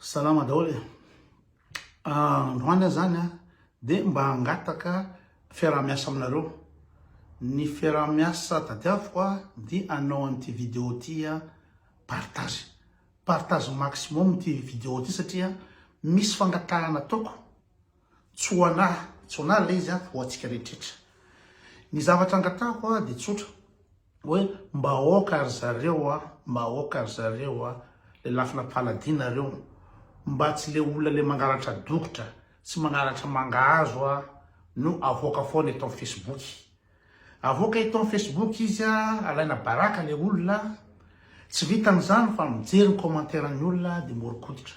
Salama daholo androany zany dia mba hangataka fiarahamiasa aminareo. Ny fiarahamiasa tadiaviko dia anao an'ity vidéo ty partage maximum ty vidéo ty satria misy fangatahana ataoko tsy ho anahy le izy ho antsika rehetrrehetra. Ny zavatra angatahako dia tsotra hoe mba aoka ry zareo le lafina paladinareo, mba tsy le olona le mangaratra dokotra tsy mangaratra mangahazo no avoaka foana eto amin'ny Facebook. Avoaka eto amin'ny Facebook izy alaina baraka le olona, tsy vitan'izany fa mijery ny commentaire ny olona dia morokoditra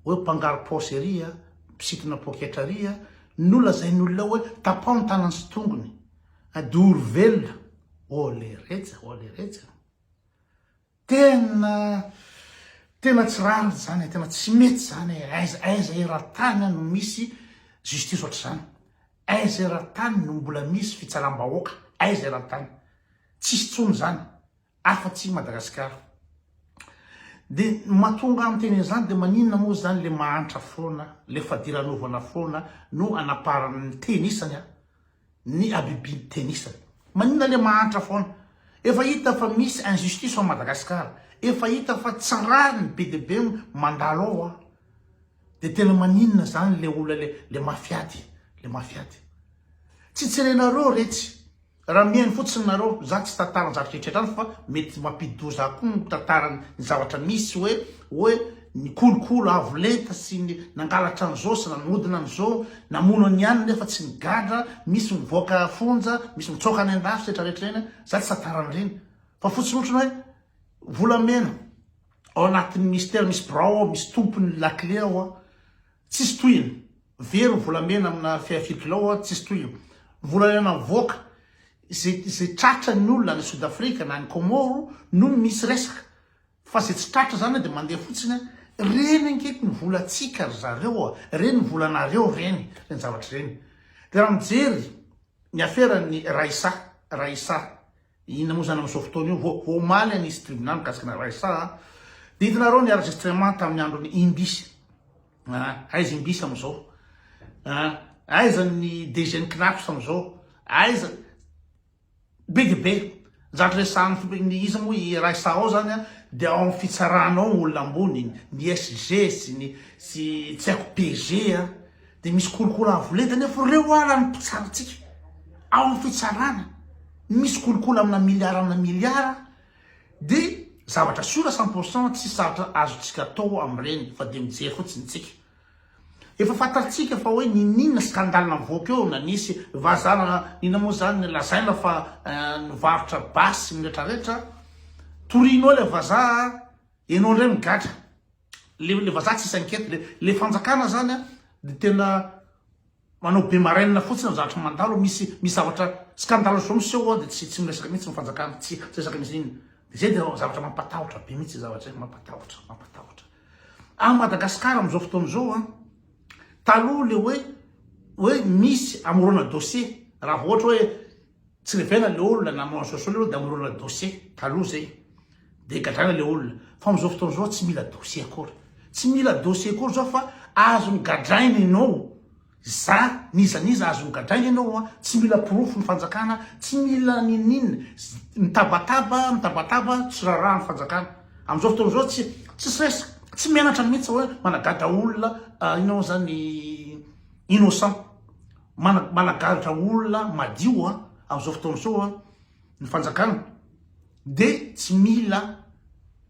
hoe mpangaro poseria, mpisitona poketra ria, nolazainy olona hoe tapao ny tanany sy tongony, adory velona. Le reja tena tsy rano zany, tena tsy mety zany. Aiza eran-tany no misy justice ohatr' zany, aiza eran-tany no mbola misy fitsaram-bahoaka, aiza eran-tany, tsisy tsony zany afa-tsy Madagasikara. Dia mahatonga amin'ny teny zany dia maninona moa zany le mahantra foana, le fadiranovana foana no anaparan'ny tenisany ny abibiny tenisany. Maninona le mahantra foana? Efa hita fa misy injustice ao Madagasikara, efa hita fa tsy rariny be dia be mandalo ao dia tena maninona zany le olona le mafiady. Tsy tserenareo retsy, raha mihaino fotsiny nareo, za tsy tantarany zavatra rehetrarehetra fa mety mampidoza koa ny tantarany zavatra misy hoe ny kolokolo avo lenta sy ny nangalatra an'izao sy nanodina an'izao, namono ny ihany nefa tsy nigadra, misy mivoaka fonja, misy mitsoka ny andafy rehetrarehetra reny, za tsy tantarany reny. Fa fotsiny otrany hoe volamena ao anatin'ny ministère misy birao, misy tompony lakle ao tsisy tohiny. Very volamena amina fiafilokilao tsisy tohiny. Volamena mivoaka zay tratra ny olona ny Sud Afrika na ny Komoro no misy resaka, fa zay tsy tratra zany dia mandeha fotsiny. Reny ankeky ny volantsika ry zareo, reny ny volanareo, reny zavatra reny. Dia raha mijery ny aferany Raissa, inona moa zany amin'izao fotoana io, vao omaly anisy tribunal mikasikana Raissa, dia hitanareo ny enregistrement tamin'ny andron'ny Imbisy. Aiza Imbisy amin'izao, aiza ny DG Knaps amin'izao, aiza be dia be zavatra resahany izy moa i Raissa ao zany dia ao amin'ny fitsaranao olona ambony, ny SG sy tsy haiko PG dia misy kolokolo avolenta nefa reo ala ny mpitsarantsika ao amin'ny fitsarana, misy kolokolo amina miliara dia zavatra sura 100% tsy zavatra azontsika atao amin'ireny fa dia mijery fotsiny tsika. Efa fantatsika fa hoe ninona skandalina mivoaka eo, na nisy vazana inona moa zany lazaina fa nivarotra basy rehetrarehetra, torianao le vazaha, ianao ndray migatra, le vazaha tsy isan-kety, le fanjakana zany dia tena manao be marainina fotsiny amin'ny zavatra mandalo. Misy zavatra skandala zao miseho dia tsy miresaka mihitsy ny fanjakana, tsy resaka misy inona. Dia zay dia zavatra mampatahotra be mihitsy zavatra mampatahotra. A Madagasikara amin'izao fotoana izao taloha le hoe misy amorona dossier, raha ohatra hoe tsy revena le olona na manao sosio le olona dia amorona dossier taloha zay dia gadrana le olona. Fa amin'izao fotoana izao tsy mila dossier akory zao fa azo gadraina ianao, za niza azo gadraina ianao, tsy mila proof ny fanjakana, tsy mila ninina, mitabataba tsy raharaha ny fanjakana. Amin'izao fotoana izao tsy resaka, tsy mianatra mihitsy hoe managadra olona inao zany innocent, managadra olona madio amin'izao fotoana izao ny fanjakana, dia tsy mila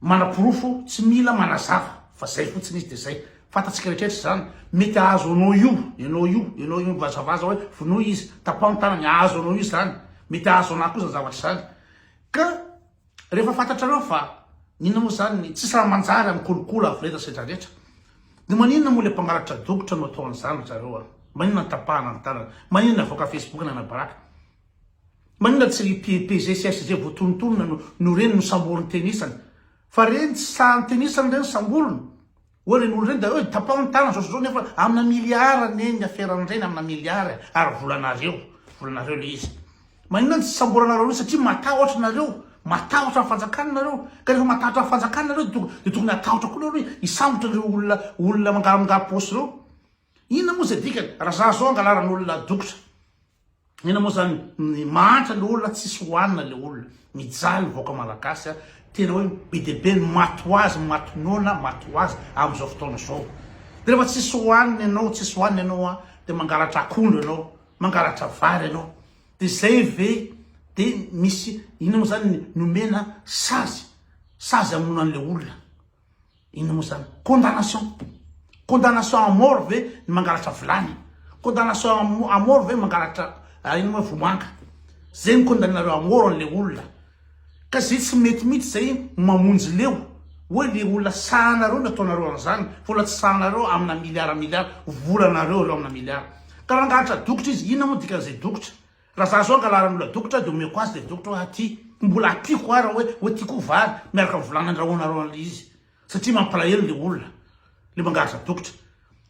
manaporofo, tsy mila manazava, fa zay fotsiny izy dia zay. Fantatsika rehetrarehetra zany. Mety ahazo anao io vazavaza hoe vonoa izy, tapao ny tanany, ahazo anao io zany, mety ahazo anahy koa zany zavatra zany. Ka rehefa fantatrareo fa ninona moa zany tsisy raha manjary amin'ny kolokolo avolenta sy rehetrarehetra, dia maninona moa le mpangalatra dokotra no atao an'izany zareo maninona ny tapahana ny tanana, maninona avoaka Facebook na baraka, maninona tsy PG sy SG voatonontonona no reny no samboriny tenisany, fa reny tsy sahan'ny tenisany reny samboriny. Hoe reny olo reny dia hoe tapao ny tanana zao nefa amina miliara ny aferan'ireny, amina miliara ary volanareo le izy. Maninona tsy samboranareo satria matahotra nareo, matahotra fanjakana nareo ka rehefa matahotra fanjakana nareo de tokony atahotra koa nareo isambotra reo olona mangaramangara posy reo inona moa zay dikany raha za zao angalaran'olona dokotra ina moa zany mahantra le olona tsisy hoanina le olona mijaly voaka malagasy tena hoe be debe ny mato azy matonona mato azy am'izao fotoana zao de rehefa tsisy hoanina ianao tsisy hoanina ianao de mangalatra akondro ianao mangalatra vary ianao de zay ve de misy ina moa zany nomena sazy amonan'le olona ina moa zany condamnation à mort ve ny mangalatra vilany condamnation à mort ve mangalatra ina moa vomanga zay ny condamnareo à mort an'le olona ka zay tsy mety mihitsy zay mamonjy leo hoe le olona sahanareo nataonareo an'izany vola tsy sahanareo amina miliara volanareo reo amina miliara ka raha angalatra dokotra izy ina moa dikan'izay dokotra raha za zao angalaran'olona dokotra de omeko azy le dokotra hoe aty mbola atiako ara hoe tiako vary miaraka volanandrahonareo an'le izy satria mampalahelo le olona le mangalatra dokotra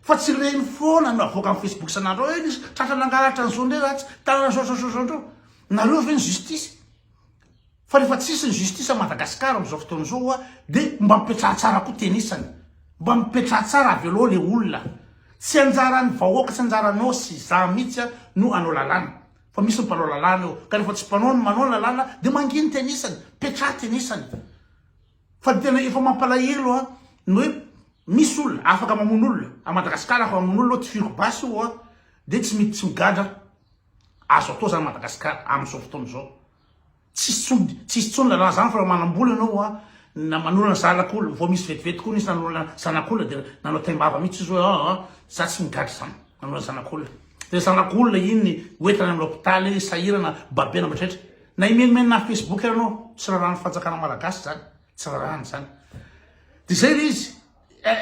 fa tsy reny foana no avoaka amin'ny Facebook sanandro hoe nisy tratra nangalatra an'izao ndray ratsy tanana zao nareo ve ny justice fa rehefa tsisy ny justice a Madagasikara am'izao fotoana zao de mba mipetraha tsara koa tenisany mba mipetraha tsara avy aloha le olona tsy anjarany vahoaka tsy anjaranao sy za mihitsy no anao lalàna fa misy mpanao lalàna eo ka rehefa tsy mpanao manao lalàna de manginy tenisany petraha tenisany fa tena efa mampalahelo ny hoe misy olona afaka mamono olona a Madagasikara afaka mamono olona ty firiko basy io de tsy migadra azo atao zany Madagasikara am'izao fotoana zao tsisy tsony lalàna zany fa raha manambola ianao na manolana zanak'olona vao misy vetivety koa nisy nanolana zanak'olona de nanao taimbava mihitsy izy hoe za tsy migadra zany nanolana zanak'olona de zanak'olona iny hoentana amin'ny hôpitaly sahirana babena matretra na imenimeny na Facebook ianao tsy raha rano fanjakana malagasy zany tsy raha rano zany de zay le izy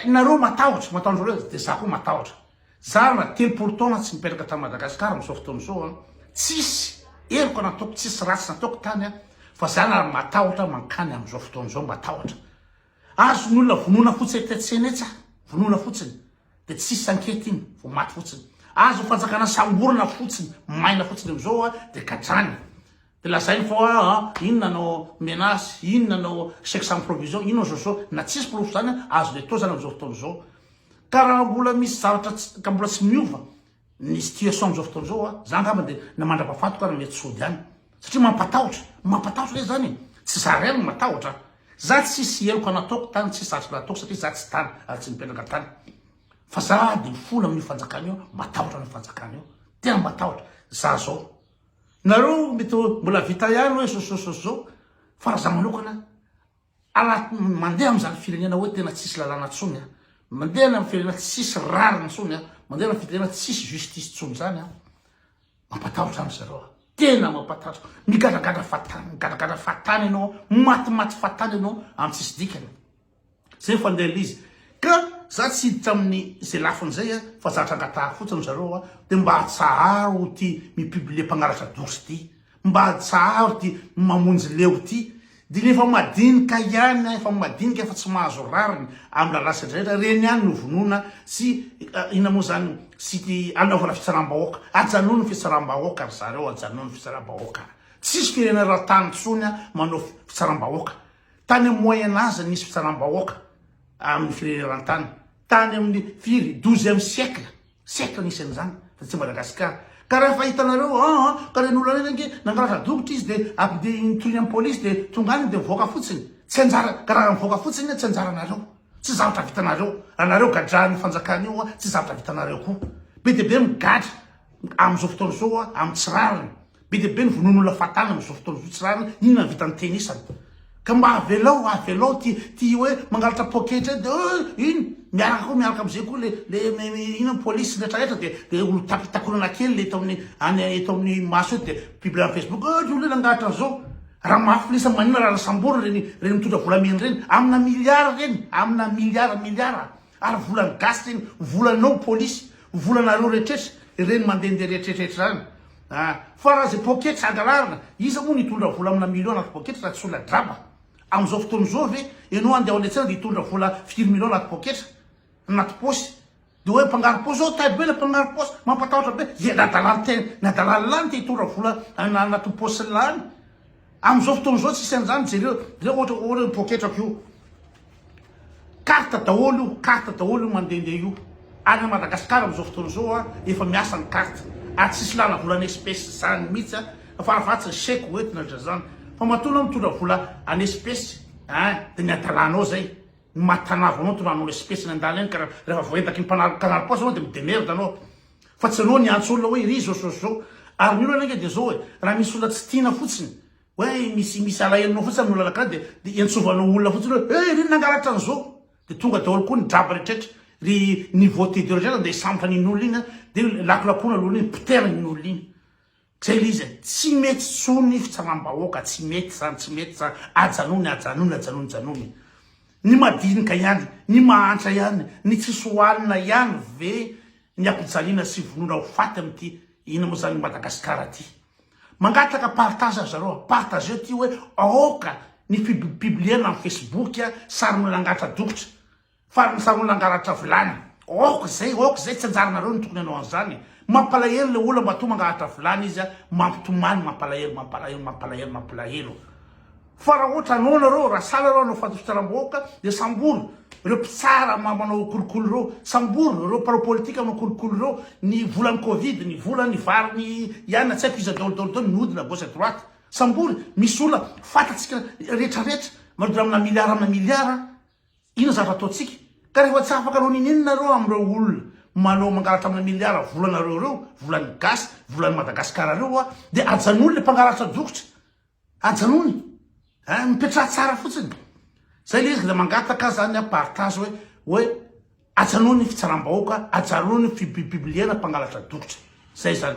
nareo matahotra reo de za koa matahotra za na telopolo taona tsy mipetraka tamy Madagasikara am'izao fotoana zao tsisy eriko nataoko tsisy ratsy nataoko tany fa za na matahotra mankany am'izao fotoana zao matahotra azo ny olona vonona fotsiny tetsena vonona fotsiny de tsisy ankety iny vo maty fotsiny azo fanjakana samborona fotsiny maina fotsiny am'izao de gadrany de lazainy fa inona nao menasy inona nao chèque sans provision inona zao na tsisy profo zany azo le to zany am'izao fotoana zao ka raha mbola misy zavatra ka mbola tsy miova ny situation am'izao fotoana zao za ngamba de na mandrapafatoko ara mety sody any satria mampatahotra le zany tsy za reny matahotra za tsisy eloko nataoko tany tsisy satry nataoko satria za tsy tany ary tsy mipetraka tany fa za de mifola amin'io fanjakana io matahotra ny fanjakana io tena matahotra za zao nareo mety mbola vita ihany hoe zao fa raha za manokana mandeha am'zany firenena hoe tena tsisy lalàna tsony mandeha amin'ny firenena tsisy rarina tsony mandeha amin'ny firenena tsisy justice tsony zany mampatahotra any zareo tena mampatahotra migadragadra fatany ianao maty fatany ianao amy tsisy dikany zay fandeha izy ka za tsy hiditra amin'ny zay lafin'izay fa zatra angataha fotsiny zareo de mba hatsaharo ty mipublie mpangalatra dorsy ty mba hatsaharo ty mamonjy leo ty de nefa madinika ihany efa madinika efa tsy mahazo rariny amy lalasa rehetra reny ihany no vonona sy ina moa zany sy ty anaovana fitsaram-bahoaka ajanony fitsaram-bahoaka ry zareo ajanony fitsaram-bahoaka tsisy firenena raha tany tsony manao fitsaram-bahoaka tany amin'ny moyen âge nisy fitsaram-bahoaka amin'ny firenena-tany tany amin'ny firy 12e siècle nisy an'izany fa tsy Madagasikara ka raha fa hitanareo ka ren'olona reny ange nangalatra dokotra izy de de nitoiny amin'ny polisy de tonga any de mivoaka fotsiny tsy anjara ka raha mivoaka fotsiny tsy anjaranareo tsy zavatra vitanareo anareo gadrany fanjakana io tsy zavatra vitanareo koa be de be migadra am'izao fotoana zao amy tsy rariny be de be ny vonon'olona fatana am'izao fotoana zao tsy rariny inona vitany tenisany ka mba avelao ty hoe mangalatra poketra de iny miaraka am'izay koa le ina polisy retraretra de olo takonana kely le eto amin'ny maso de publie amin'ny Facebook olo nangalatra an'izao raha mafy lesa manina raha nasamborona reny mitondra volameny reny amina miliara ary volany gasy reny volanao polisy volanareo rehetrretra reny mandehandeha rehetrrehetra zany fa raha zay poketra angalarina iza moa nitondra vola amina million anaty poketra raha tsy olona draba am'izao fotoana zao ve ianao andeha ao antsena de hitondra vola 5 million anaty poketra anaty posy de hoe mpangary posy zao tay be le mpangary posy mampatahotra be nadalany lany te hitondra vola anaty posy lany am'izao fotoan'izao tsisy an'izany jereo ohatra poketrako io carte daholo io mandehandeha io any Madagasikara am'izao fotoan'izao a efa miasa ny carte ary tsisy lana volana espèce zany mihitsy a farafatsy chèque hoentina dra zany fa matona mitondra vola any espèce de ny adalanao zay mahatanavanao tonanao espèce ny andala eny ka rehefa voentaky ny canal poste anao de midemerde anao fa tsy anao niantso olona hoe ry zao ary mino anenge de zao hoe raha misy olona tsy tiana fotsiny hoe misy alahelinao fotsiny amin'ny olona anakira de iantsovanao olona fotsiny hoe ry nangalatra an'izao de tonga daholo koa ny draba rehetraretra ry niveau tedeo rehetra de sambotra nin'olona iny de lakolampona lolo iny potera nin'olona iny zay le izy tsy mety tsony fitsaram-bahoaka tsy mety zany ajanony ny madinika ihany ny mahantra ihany ny tsisy hoalina ihany ve ny ampijaliana sy vonoina ho faty am'ty ina moa zany Madagasikara ty mangataka partage zareo partage ty hoe aoka ny fipubliena amin'ny Facebook sary milangatra dokotra sary milangaratra vilany aoka zay tsy anjaranareo ny tokony anao an'izany mampalahelo le olona mba to mangaratra vilany izy mampitomany mampalahelo fa raha ohatra anao nareo raha sala reo anao fitsaram-bahoaka de sambory reo mpitsara manao kolokolo reo sambory reo parao politika manao kolokolo reo ny volan'ny covid ny vola ny vary ny ihany tsy haiko izy daolodolo ny hodina gauche à droite sambory misy olona fatatsika rehetrarehetra manodira amina miliara ino zavatra ataotsika ka rehefa tsy afaka anao ninenina reo am'ireo olona manao mangalatra amina miliara volanareo volan'ny gasy volan'ny Madagasikara reo de ajanony le mpangalatra dokotra ajanony mipetraha tsara fotsiny zay le izy de mangataka zany partage hoe ajanony fitsaram-bahoaka ajanony fipubliena mpangalatra dokotra zay zany